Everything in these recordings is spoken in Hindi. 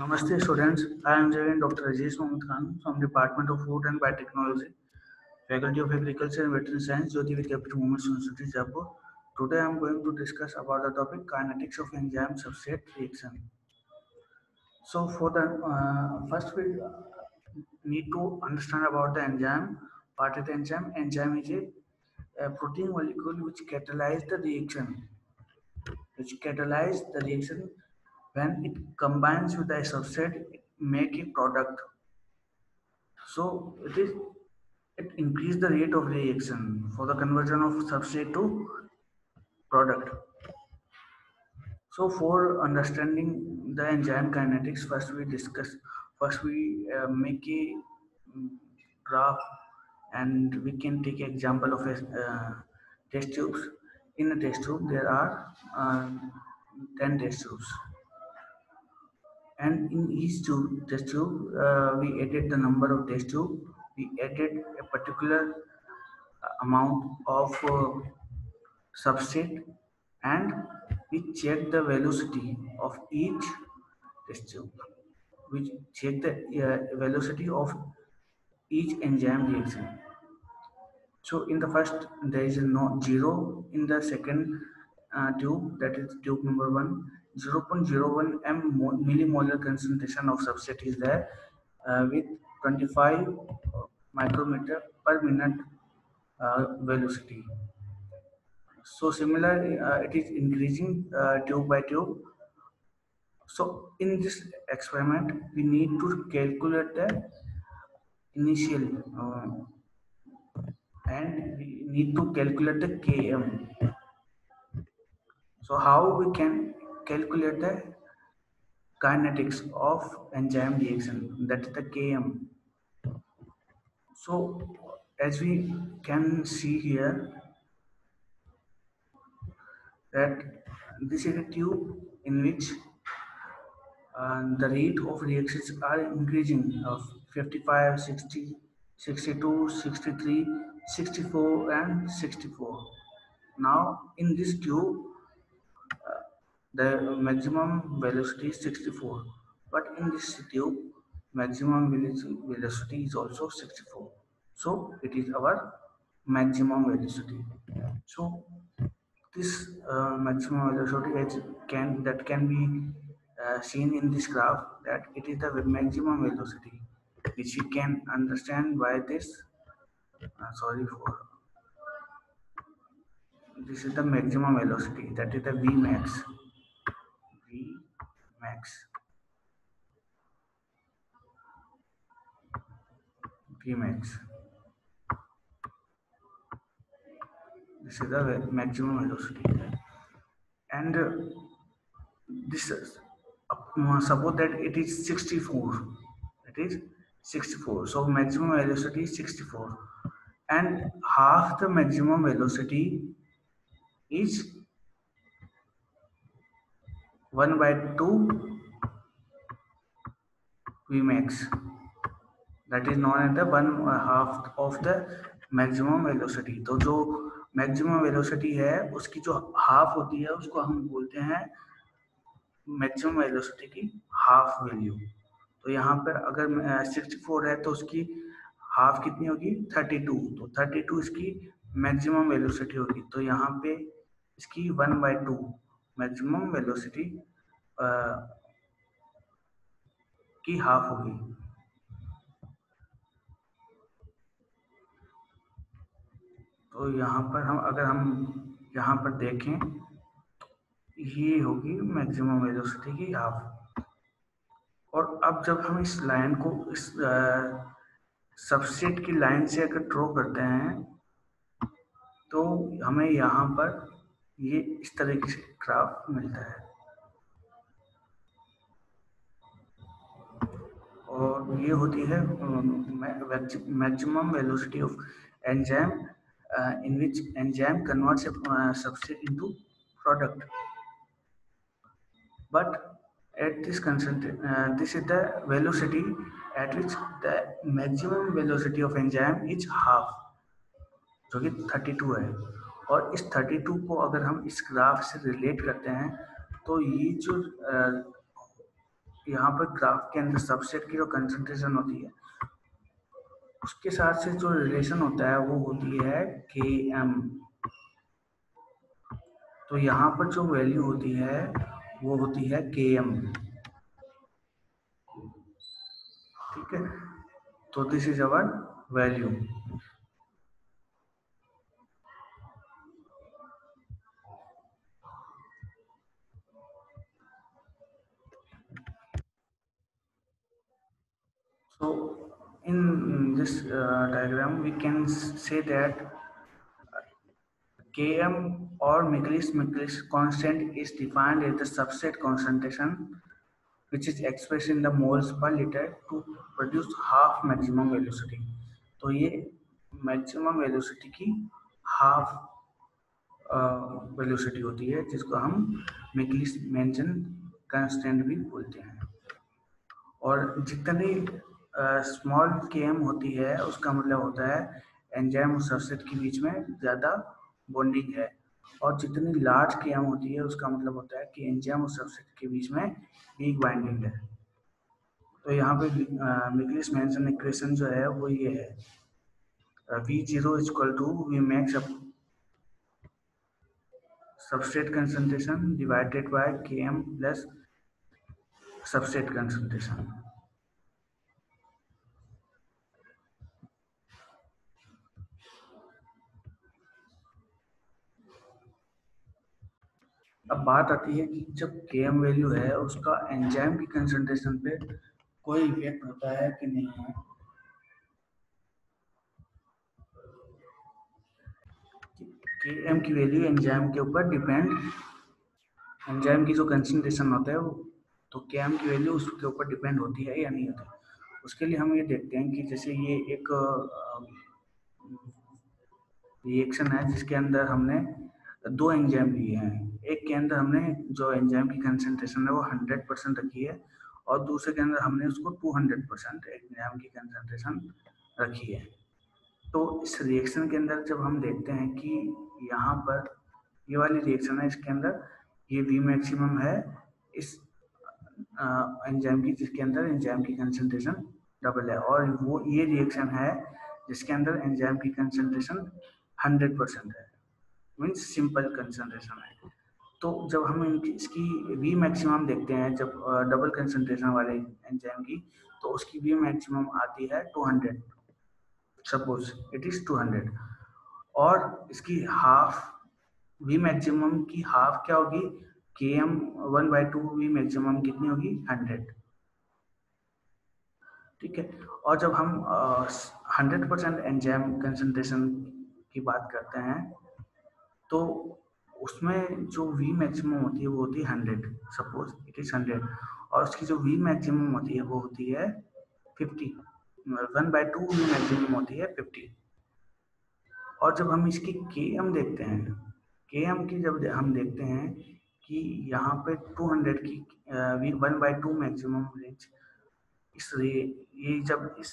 Namaste students, I am Jain Dr. Rajesh Mohammed Khan from Department of Food and Biotechnology, Faculty of Agriculture and Veterinary Science, Jyoti with Capital Movements University, Jaipur. Today I am going to discuss about the topic kinetics of enzyme substrate reaction. So for the first we need to understand about the enzyme. What is the enzyme? Enzyme is a protein molecule which catalyze the reaction. When it combines with a substrate, it make a product. So it increase the rate of reaction for the conversion of substrate to product. So for understanding the enzyme kinetics, first we make a mm, graph, and we can take example of a test tubes. In a test tube, there are 10 test tubes, and in each test tube, we added the number of test tube. We added a particular amount of substrate, and we check the velocity of each test tube. We check the velocity of each enzyme reaction. So in the first there is no zero. In the second tube, that is tube number 1, 0.01 millimolar concentration of substrate is there with 25 micrometer per minute velocity. So similarly, it is increasing tube by tube. So in this experiment, we need to calculate the initial and we need to calculate the Km. So how we can calculate the kinetics of enzyme reaction, that is the Km. So as we can see here that this is a tube in which the rate of reactions are increasing of 55, 60, 62, 63, 64 and 64. Now in this tube the maximum velocity is 64, but in this tube maximum velocity is also 64. So it is our maximum velocity. So this maximum velocity can be seen in this graph, that it is the maximum velocity, which you can understand by this. Sorry for this is the maximum velocity, that is the V max. V max. V max. This is the maximum velocity, and this is suppose that it is 64. It is 64. So maximum velocity is 64, and half the maximum velocity is 1 by 2 Vmax. That is known as the one half of the maximum velocity. तो जो maximum velocity है उसकी जो half होती है उसको हम बोलते हैं maximum velocity की half value. तो यहाँ पर अगर 64 है तो उसकी हाफ कितनी होगी 32. तो 32 इसकी मैक्सिमम वेलोसिटी होगी. तो यहाँ पे इसकी 1/2 मैक्सिमम वेलोसिटी की हाफ होगी. तो यहाँ पर हम यहाँ पर देखें, ये होगी मैक्सिमम वेलोसिटी की हाफ. और अब जब हम इस लाइन को इस सबसेट की लाइन से अगर ड्रॉ करते हैं तो हमें यहाँ पर ये इस तरीके से ग्राफ मिलता है. और ये होती है maximum velocity of enzyme in which enzyme converts a substrate into product. But at this concentration, this is the velocity at which the maximum velocity of enzyme is half, जो कि 32 है. और इस 32 को अगर हम इस ग्राफ से रिलेट करते हैं तो ये जो यहाँ पर ग्राफ के अंदर सबसेट की जो कंसंट्रेशन होती है उसके साथ से जो रिलेशन होता है वो होती है के एम। तो यहाँ पर जो वैल्यू होती है वो होती है के एम। ठीक है, तो this is our value. So in this diagram we can say that Km or Michaelis constant is defined as the substrate concentration which is expressed in the moles per liter to produce half maximum velocity। तो ये maximum velocity की half वेलोसिटी होती है जिसको हम मिकलिस मेंशन कांस्टेंट भी बोलते हैं। और जितनी स्मॉल के एम होती है उसका मतलब होता है एंजाइम और सबस्ट्रेट के बीच में ज़्यादा बॉन्डिंग है, और जितनी लार्ज के एम होती है उसका मतलब होता है कि एंजाइम और सबस्ट्रेट के बीच में वीक बाइंडिंग है। तो यहाँ पे मिकलिस मेंशन इक्वेशन जो है वो ये है V zero equal to V max substrate concentration divided by Km plus substrate concentration। अब बात आती है कि जब Km वैल्यू है उसका एंजाइम की कंसंट्रेशन पे कोई इफेक्ट होता है कि नहीं है। Km की वैल्यू एंजाइम के ऊपर डिपेंड, एंजाइम की जो कंसंट्रेशन होता है वो, तो Km की वैल्यू उसके ऊपर डिपेंड होती है या नहीं होती। उसके लिए हम ये देखते हैं कि जैसे ये एक रिएक्शन है जिसके अंदर हमने दो एंजाइम लिए हैं। एक के अंदर हमने जो एंजाइम की कंसंट्रेशन है वो 100% रखी है, और दूसरे के अंदर हमने उसको 200% एंजाइम की कंसंट्रेशन रखी है। तो इस रिएक्शन के अंदर जब हम देखते हैं कि यहाँ पर ये वाली रिएक्शन है, इसके अंदर ये वी मैक्सिमम है इस एंजाइम की, जिसके अंदर एंजाइम की कंसंट्रेशन डबल है, और वो ये रिएक्शन है जिसके अंदर एंजाइम की कंसंट्रेशन 100% है, मीन्स सिंपल कंसंट्रेशन है। तो जब हम इसकी वी मैक्सिमम देखते हैं जब डबल कंसंट्रेशन वाले एंजाइम की, तो उसकी वी मैक्सिमम आती है 200, सपोज इट इज 200, और इसकी हाफ वी मैक्सिमम की हाफ क्या होगी, के एम 1/2 वी मैक्सिमम कितनी होगी 100। ठीक है, और जब हम 100% एंजाइम कंसंट्रेशन की बात करते हैं तो उसमें जो वी मैक्सिमम होती है वो होती है 100, सपोज इट इज 100, और उसकी जो वी मैक्सिमम होती है वो होती है 50, 1/2 वी मैक्सिमम होती है 50। और जब हम इसकी के एम देखते हैं, के एम की जब हम देखते हैं कि यहाँ पे 200 की 1/2 मैक्सिमम रेंज, इसलिए ये जब इस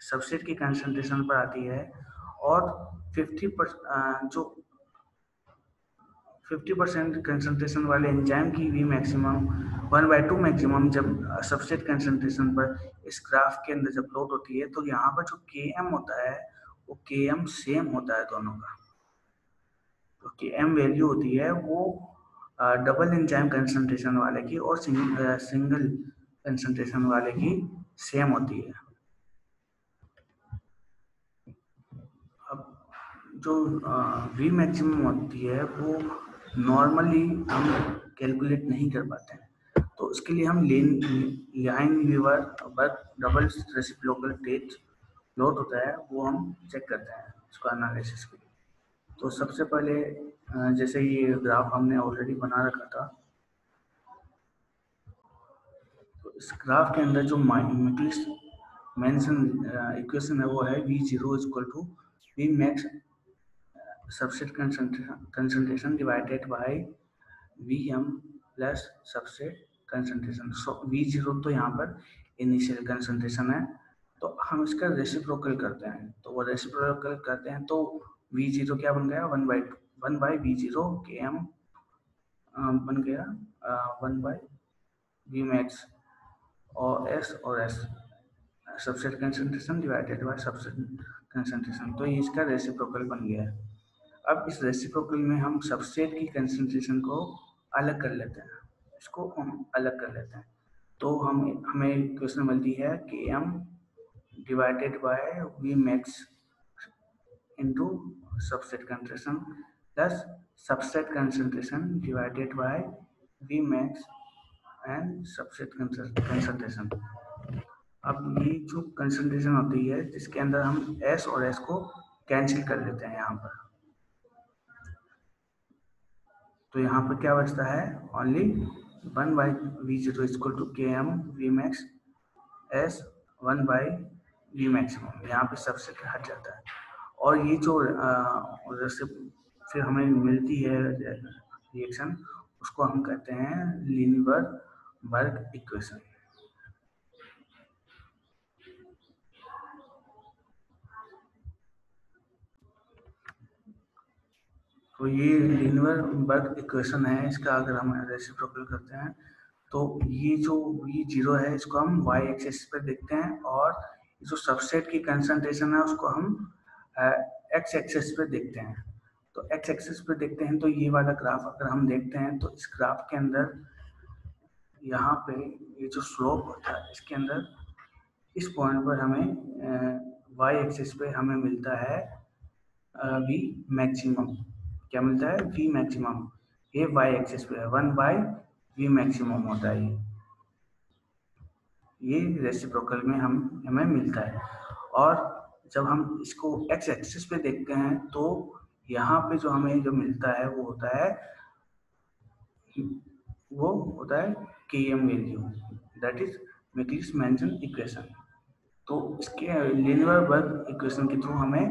सबसेट की कंसंट्रेशन पर आती है, और 50% जो 50% कंसंट्रेशन वाले एंजाइम की वी मैक्सिमम 1/2 मैक्सिमम जब सबसेट कंसंट्रेशन पर इस ग्राफ के अंदर जब प्लॉट होती है, तो यहाँ पर जो के एम होता है वो के एम सेम होता है दोनों का। तो के एम वैल्यू होती है वो डबल एंजाइम कंसंट्रेशन वाले की और सिंगल कंसंट्रेशन वाले की सेम होती है। अब जो वी मैक्सिमम होती है वो नॉर्मली हम कैलकुलेट नहीं कर पाते हैं, तो उसके लिए हम Lineweaver Burk double reciprocal test plot होता है वो हम चेक करते हैं इसको एनालिसिस के लिए। तो सबसे पहले जैसे ये ग्राफ हमने ऑलरेडी बना रखा था, तो इस ग्राफ के अंदर जो मिकलिस मेंशन इक्वेशन है वो है V zero equal to V max substrate concentration divided by Vm plus substrate concentration। So V0 तो यहाँ पर इनिशियल कंसंट्रेशन है, तो हम इसका रेसिप्रोकल करते हैं, तो वो रेसिप्रोकल करते हैं तो V0 क्या बन गया 1/V0 के एम बन गया 1/V max। और S subset concentration divided by subset concentration, तो ये इसका रेसिप्रोकल बन गया है। अब इस रेसिप्रोकल में हम सबसेट की कंसंट्रेशन को अलग कर लेते हैं, इसको हम अलग कर लेते हैं, तो हमें इक्वेशन मिलती है Km divided by V max into substrate concentration plus substrate concentration divided by V max and substrate concentration। अब ये जो कंसंट्रेशन होती है जिसके अंदर हम S और S को कैंसिल कर लेते हैं यहाँ पर, तो यहाँ पर क्या बचता है, only 1 by V0 equal to Km V max S 1 by V maximum, यहाँ पे सबसे हट जाता है। और ये जो जैसे फिर हमें मिलती है रिएक्शन, उसको हम कहते हैं लीनियरबर्ग इक्वेशन। तो ये लीनियरबर्ग इक्वेशन है, इसका अगर हम रेसिप्रोकल करते हैं तो ये जो V0 है इसको हम y एक्सिस पर देखते हैं, और जो सबसेट की कंसंट्रेशन है उसको हम x एक्सिस पे देखते हैं। तो x एक्सिस पे देखते हैं तो ये वाला ग्राफ अगर हम देखते हैं तो इस ग्राफ के अंदर यहाँ पे ये जो स्लोप होता है इसके अंदर इस पॉइंट पर हमें y एक्सिस पे हमें मिलता है v मैक्सिमम। क्या मिलता है, v मैक्सिमम। ये y एक्सिस पे है 1 बाई v मैक्सिमम होता है, ये रेसिप्रोकल में हमें मिलता है। और जब हम इसको x एक्सिस पे देखते हैं तो यहाँ पे जो हमें जो मिलता है वो होता है Km value, that is Michaelis Menten equation. तो इसके लीनियरबर्ग इक्वेशन के थ्रू हमें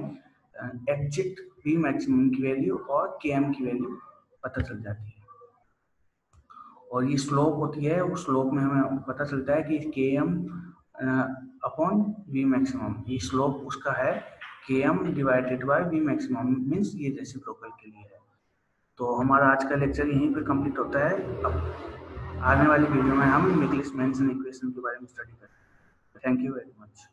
एग्जैक्ट v मैक्सिमम की वैल्यू और Km की वैल्यू पता चल जाती है। और ये स्लोप होती है, उस स्लोप में हमें पता चलता है कि Km अपॉन V मैक्सिमम, ये स्लोप उसका है Km divided by V maximum, means ये रेसिप्रोकल के लिए है। तो हमारा आज का लेक्चर यहीं पे कंप्लीट होता है। अब आने वाली वीडियो में हम मैक्लिस मेंशन इक्वेशन के बारे में स्टडी करेंगे। Thank you very much.